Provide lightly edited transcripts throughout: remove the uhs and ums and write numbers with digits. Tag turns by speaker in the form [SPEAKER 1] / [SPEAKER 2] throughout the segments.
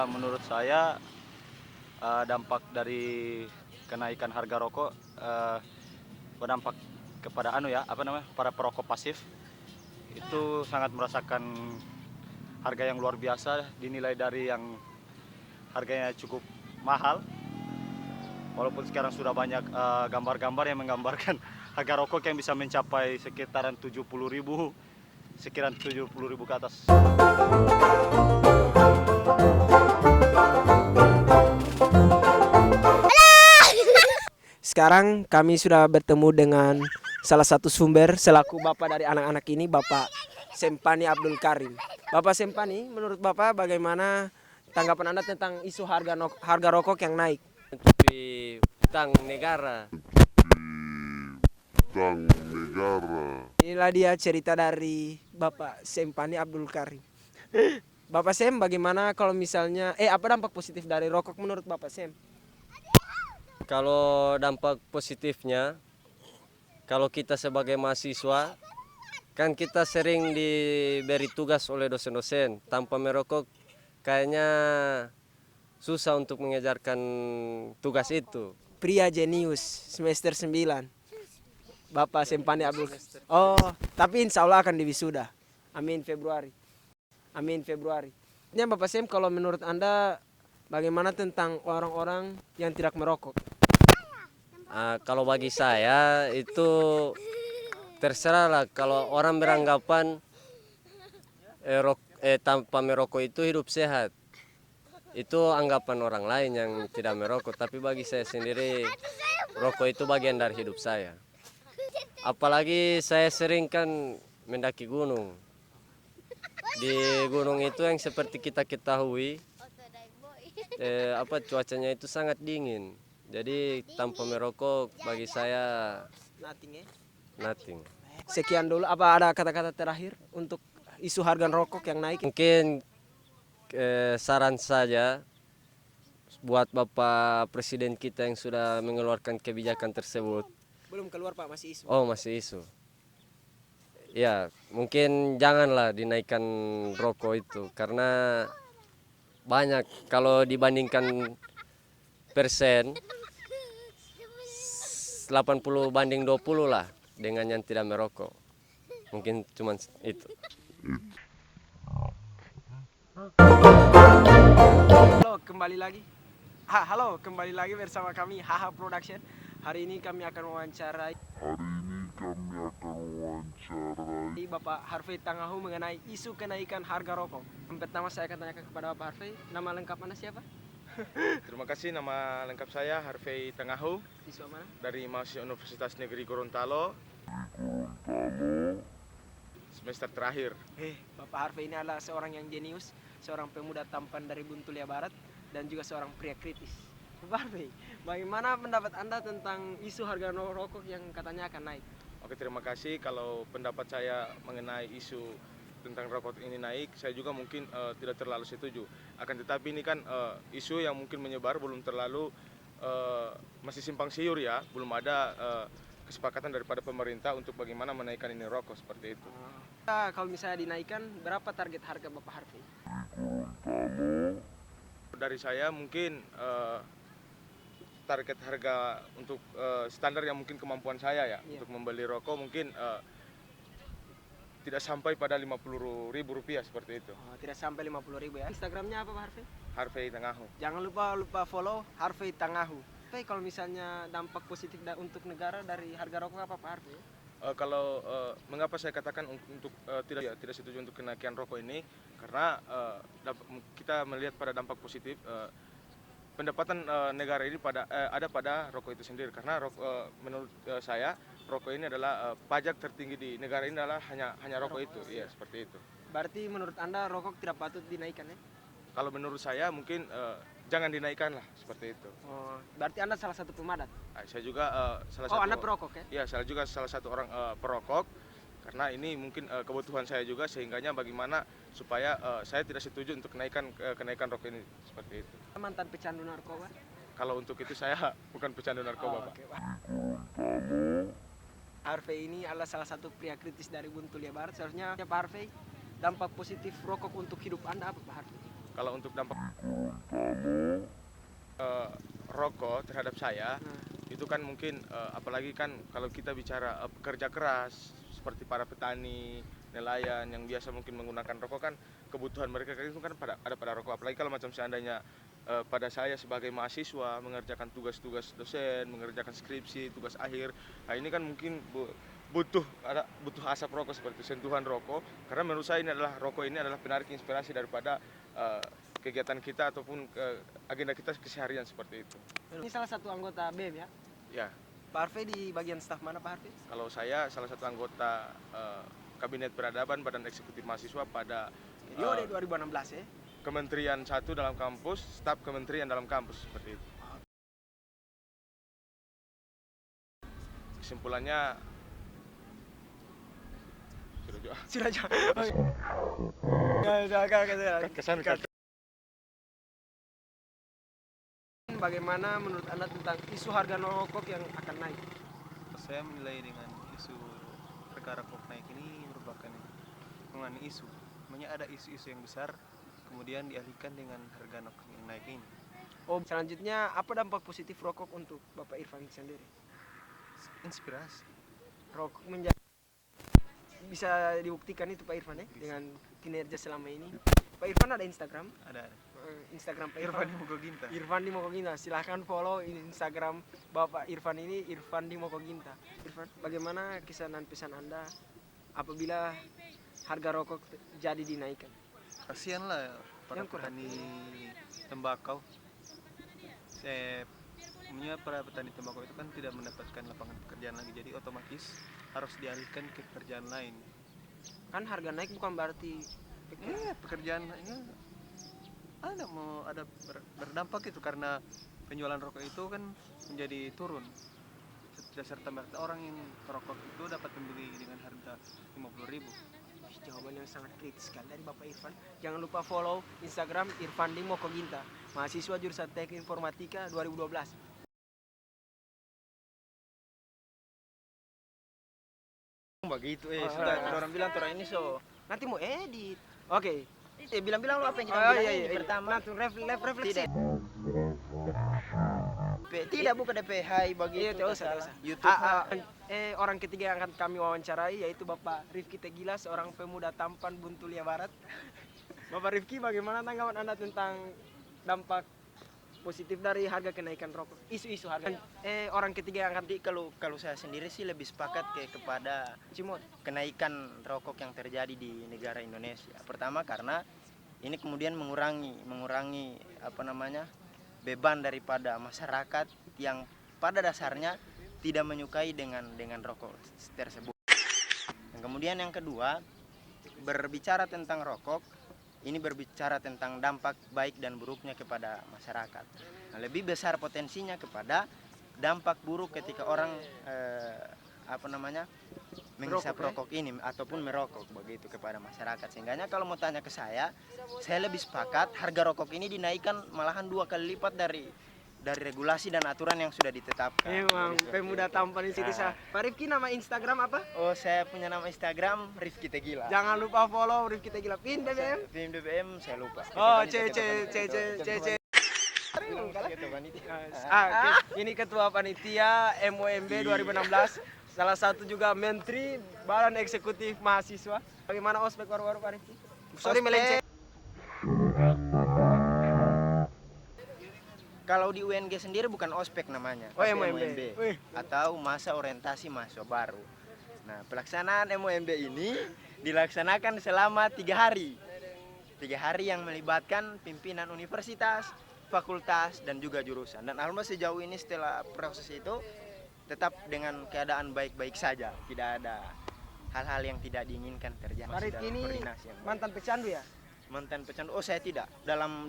[SPEAKER 1] Menurut saya dampak dari kenaikan harga rokok berdampak kepada para perokok pasif itu sangat merasakan harga yang luar biasa, dinilai dari yang harganya cukup mahal. Walaupun sekarang sudah banyak gambar-gambar yang menggambarkan harga rokok yang bisa mencapai sekitaran 70.000, sekitaran 70.000 ke atas.
[SPEAKER 2] Sekarang kami sudah bertemu dengan salah satu sumber selaku bapak dari anak-anak ini, Bapak Sempani Abdul Karim. Bapak Sempani, menurut Bapak bagaimana tanggapan Anda tentang isu harga rokok yang naik?
[SPEAKER 3] Di utang negara.
[SPEAKER 2] Inilah dia cerita dari Bapak Sempani Abdul Karim. Bapak Sem, bagaimana kalau misalnya, apa dampak positif dari rokok menurut Bapak Sem?
[SPEAKER 3] Kalau dampak positifnya, kalau kita sebagai mahasiswa, kan kita sering diberi tugas oleh dosen-dosen. Tanpa merokok, kayaknya susah untuk mengejarkan tugas itu.
[SPEAKER 2] Pria jenius, semester 9. Bapak Sempani Abdul Karim. Oh, tapi insya Allah akan diwisuda. Amin Februari. Amin Februari. Ini Bapak Sem, kalau menurut Anda bagaimana tentang orang-orang yang tidak merokok?
[SPEAKER 3] Kalau bagi saya itu terserah lah. Kalau orang beranggapan tanpa merokok itu hidup sehat, itu anggapan orang lain yang tidak merokok. Tapi bagi saya sendiri, rokok itu bagian dari hidup saya. Apalagi saya sering kan mendaki gunung. Di gunung itu yang seperti kita ketahui, cuacanya itu sangat dingin. Jadi tanpa merokok bagi saya nothing.
[SPEAKER 2] Sekian dulu, apa ada kata-kata terakhir untuk isu harga rokok yang naik?
[SPEAKER 3] Mungkin saran saja buat Bapak Presiden kita yang sudah mengeluarkan kebijakan tersebut.
[SPEAKER 2] Belum keluar Pak, masih isu.
[SPEAKER 3] Oh, masih isu. Ya, mungkin janganlah dinaikkan rokok itu karena banyak kalau dibandingkan persen 80-20 lah dengan yang tidak merokok. Mungkin cuma itu.
[SPEAKER 2] Halo, kembali lagi bersama kami Haha Production. Hari ini kami akan mewawancarai Bapak Harvey Tangahu mengenai isu kenaikan harga rokok. Yang pertama saya akan tanyakan kepada Bapak Harvey, nama lengkap Anda siapa?
[SPEAKER 1] Terima kasih, nama lengkap saya Harvey Tangahu,
[SPEAKER 2] Siswa mana?
[SPEAKER 1] dari mahasiswa Universitas Negeri Gorontalo, semester terakhir.
[SPEAKER 2] Bapak Harvey ini adalah seorang yang jenius, seorang pemuda tampan dari Buntulia Barat, dan juga seorang pria kritis. Bapak Harvey, bagaimana pendapat Anda tentang isu harga rokok yang katanya akan naik?
[SPEAKER 1] Oke, terima kasih. Kalau pendapat saya mengenai isu tentang rokok ini naik, saya juga mungkin tidak terlalu setuju. Akan tetapi ini kan isu yang mungkin menyebar, belum terlalu masih simpang siur ya, belum ada kesepakatan daripada pemerintah untuk bagaimana menaikkan ini rokok seperti itu.
[SPEAKER 2] Kalau misalnya dinaikkan, berapa target harga Bapak Harvey?
[SPEAKER 1] Dari saya mungkin target harga untuk standar yang mungkin kemampuan saya ya, untuk membeli rokok mungkin tidak sampai pada Rp50.000 seperti itu.
[SPEAKER 2] Tidak sampai 50.000 ya. Instagramnya apa Pak Harvey?
[SPEAKER 1] Harvey Tangahu.
[SPEAKER 2] Jangan lupa follow Harvey Tangahu. Tapi kalau misalnya dampak positif untuk negara dari harga rokok apa Pak Harvey?
[SPEAKER 1] Kalau mengapa saya katakan untuk tidak setuju untuk kenaikan rokok ini, karena kita melihat pada dampak positif pendapatan negara ini ada pada rokok itu sendiri, karena menurut saya rokok ini adalah pajak tertinggi di negara ini adalah hanya rokok itu. Iya, seperti itu.
[SPEAKER 2] Berarti menurut Anda rokok tidak patut dinaikkan ya?
[SPEAKER 1] Kalau menurut saya mungkin jangan dinaikkan lah, seperti itu.
[SPEAKER 2] Berarti Anda salah satu pemadat?
[SPEAKER 1] Saya juga salah satu.
[SPEAKER 2] Anda perokok ya?
[SPEAKER 1] Iya, saya juga salah satu orang perokok, karena ini mungkin kebutuhan saya juga, sehingganya bagaimana supaya saya tidak setuju untuk kenaikan rokok ini, seperti itu.
[SPEAKER 2] Mantan pecandu narkoba?
[SPEAKER 1] Kalau untuk itu saya bukan pecandu narkoba, Pak.
[SPEAKER 2] Okay, Pak. Harvey ini adalah salah satu pria kritis dari Buntulia Barat. Seharusnya Pak Harvey, dampak positif rokok untuk hidup Anda apa Pak Harvey?
[SPEAKER 1] Kalau untuk dampak rokok terhadap saya itu kan mungkin apalagi kan kalau kita bicara pekerja keras seperti para petani, nelayan yang biasa mungkin menggunakan rokok kan kebutuhan mereka itu kan ada pada rokok. Apalagi kalau macam seandainya pada saya sebagai mahasiswa mengerjakan tugas-tugas dosen, mengerjakan skripsi, tugas akhir, nah ini kan mungkin butuh asap rokok seperti sentuhan rokok, karena menurut saya rokok ini adalah penarik inspirasi daripada kegiatan kita ataupun agenda kita keseharian seperti itu.
[SPEAKER 2] Ini salah satu anggota BEM ya?
[SPEAKER 1] Ya,
[SPEAKER 2] Pak Harvey di bagian staf mana Pak Harvey?
[SPEAKER 1] kalau saya salah satu anggota Kabinet Peradaban Badan Eksekutif Mahasiswa pada
[SPEAKER 2] Periode 2016 ya?
[SPEAKER 1] Kementerian 1 dalam kampus, staf kementerian dalam kampus seperti itu. Kesimpulannya
[SPEAKER 2] Sudah jauh.
[SPEAKER 1] kesan
[SPEAKER 2] Bagaimana menurut Anda tentang isu harga rokok yang akan naik?
[SPEAKER 4] Saya menilai dengan isu perkara rokok naik ini merupakan isu. Namanya ada isu-isu yang besar, kemudian dialihkan dengan harga rokok yang naik ini.
[SPEAKER 2] Oh, selanjutnya apa dampak positif rokok untuk Bapak Irfan sendiri?
[SPEAKER 4] Inspirasi.
[SPEAKER 2] Rokok menjadi bisa dibuktikan itu Pak Irfan ya dengan kinerja selama ini. Pak Irfan ada Instagram?
[SPEAKER 4] Ada.
[SPEAKER 2] Instagram Pak
[SPEAKER 4] Irfan di Mokoginta.
[SPEAKER 2] Irfan di Mokoginta. Silahkan follow Instagram Bapak Irfan ini, Irfan di Mokoginta. Irfan, bagaimana kisah dan pesan Anda apabila harga rokok jadi dinaikkan?
[SPEAKER 4] Kasihan lah para
[SPEAKER 2] Yang kurang.
[SPEAKER 4] petani tembakau. Para petani tembakau itu kan tidak mendapatkan lapangan pekerjaan lagi, jadi otomatis harus dialihkan ke pekerjaan lain.
[SPEAKER 2] Kan harga naik bukan berarti
[SPEAKER 4] Pekerjaan ini ada berdampak itu karena penjualan rokok itu kan menjadi turun. Serta-merta orang yang merokok itu dapat membeli dengan harga 50.000.
[SPEAKER 2] jawaban yang sangat kritis sekali dari Bapak Irfan. Jangan lupa follow Instagram Irfan di Mokoginta, mahasiswa jurusan Teknik Informatika 2012.
[SPEAKER 5] Begitu sudah orang bilang orang ini
[SPEAKER 2] Nanti mau edit. Oke.
[SPEAKER 5] bilang lu apa yang kita
[SPEAKER 2] Oh
[SPEAKER 5] bilang
[SPEAKER 2] iya
[SPEAKER 5] ini
[SPEAKER 2] iya.
[SPEAKER 5] pertama
[SPEAKER 2] Langsung refleksi.
[SPEAKER 5] tidak bukan DP hai
[SPEAKER 2] Iya,
[SPEAKER 5] begitu
[SPEAKER 2] tidak usah.
[SPEAKER 5] YouTube
[SPEAKER 2] Orang ketiga yang akan kami wawancarai yaitu Bapak Rifki Tegila, seorang pemuda tampan Buntulia Barat. Bapak Rifki, bagaimana tanggapan Anda tentang dampak positif dari harga kenaikan rokok? Isu-isu harga. Orang ketiga yang akan
[SPEAKER 5] kalau saya sendiri sih lebih sepakat kepada
[SPEAKER 2] Cimot.
[SPEAKER 5] kenaikan rokok yang terjadi di negara Indonesia. Pertama karena ini kemudian mengurangi beban daripada masyarakat yang pada dasarnya tidak menyukai dengan rokok tersebut. Dan kemudian yang kedua, berbicara tentang rokok, ini berbicara tentang dampak baik dan buruknya kepada masyarakat. Nah, lebih besar potensinya kepada dampak buruk ketika orang menghisap rokok ini ataupun merokok begitu kepada masyarakat. Sehingganya kalau mau tanya ke saya lebih sepakat harga rokok ini dinaikkan malahan 2 kali lipat dari regulasi dan aturan yang sudah ditetapkan.
[SPEAKER 2] Emang pemuda tampan di sini. Pak Rifki, nama Instagram apa?
[SPEAKER 5] Oh, saya punya nama Instagram Rifki Tegila.
[SPEAKER 2] Jangan lupa follow Rifki Tegila. PIN BBM.
[SPEAKER 5] PIN BBM saya lupa.
[SPEAKER 2] Oh, C. Ini ketua panitia MOMB 2016. Salah satu juga menteri Badan Eksekutif Mahasiswa. Bagaimana ospek baru-baru Pak Rifki? Sorry melenceng.
[SPEAKER 5] Kalau di UNG sendiri bukan ospek namanya,
[SPEAKER 2] Oh,
[SPEAKER 5] tapi
[SPEAKER 2] MOMB. Wih.
[SPEAKER 5] atau masa orientasi mahasiswa baru. Nah, pelaksanaan MOMB ini dilaksanakan selama 3 hari. 3 hari yang melibatkan pimpinan universitas, fakultas, dan juga jurusan. Dan alhamdulillah sejauh ini setelah proses itu tetap dengan keadaan baik-baik saja, tidak ada hal-hal yang tidak diinginkan terjadi.
[SPEAKER 2] Pak Rifki ini mantan pecandu ya?
[SPEAKER 5] Mantan pecandu. Oh, saya tidak. Dalam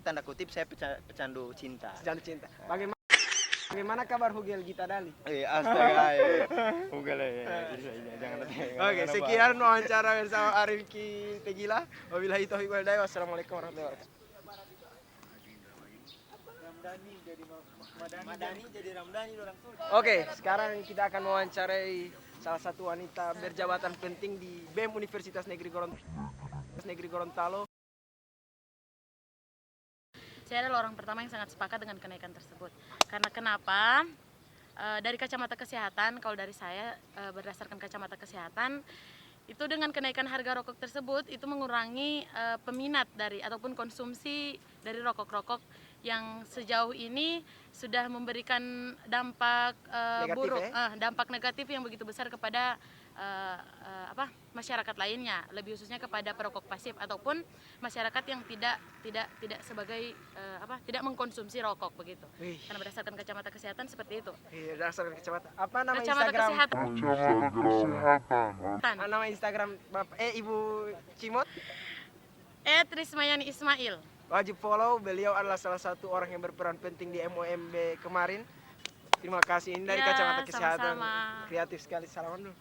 [SPEAKER 5] tanda kutip saya pecandu cinta.
[SPEAKER 2] Pecandu cinta. Bagaimana kabar Hugel Gita Dali?
[SPEAKER 5] Astaga. Hugel jangan
[SPEAKER 2] Oke, sekian wawancara bersama Rifki Tegila. Wabillahi taufiq wal hidayah. Wassalamualaikum warahmatullahi wabarakatuh.
[SPEAKER 5] Madani jadi Ramdhani orang tuh.
[SPEAKER 2] Oke, sekarang kita akan mewawancarai salah satu wanita berjabatan penting di BEM Universitas Negeri Gorontalo.
[SPEAKER 6] Saya adalah orang pertama yang sangat sepakat dengan kenaikan tersebut. Karena kenapa? Dari kacamata kesehatan, kalau dari saya berdasarkan kacamata kesehatan, itu dengan kenaikan harga rokok tersebut itu mengurangi peminat dari ataupun konsumsi dari rokok-rokok yang sejauh ini sudah memberikan dampak
[SPEAKER 2] Negatif,
[SPEAKER 6] buruk,
[SPEAKER 2] ya?
[SPEAKER 6] dampak negatif yang begitu besar kepada masyarakat lainnya, lebih khususnya kepada perokok pasif ataupun masyarakat yang tidak sebagai tidak mengkonsumsi rokok begitu.
[SPEAKER 2] Wih.
[SPEAKER 6] Karena berdasarkan kacamata kesehatan seperti itu.
[SPEAKER 2] Iya, berdasarkan kacamata. Apa nama
[SPEAKER 6] Kacamata
[SPEAKER 2] Instagram?
[SPEAKER 6] kesehatan.
[SPEAKER 2] Nama Instagram Bapak Ibu Cimot?
[SPEAKER 6] Rismayani Ismail.
[SPEAKER 2] Wajib follow, beliau adalah salah satu orang yang berperan penting di MOMB kemarin. Terima kasih, ini dari
[SPEAKER 6] Ya,
[SPEAKER 2] kacamata kesehatan.
[SPEAKER 6] sama-sama.
[SPEAKER 2] Kreatif sekali, salaman dulu.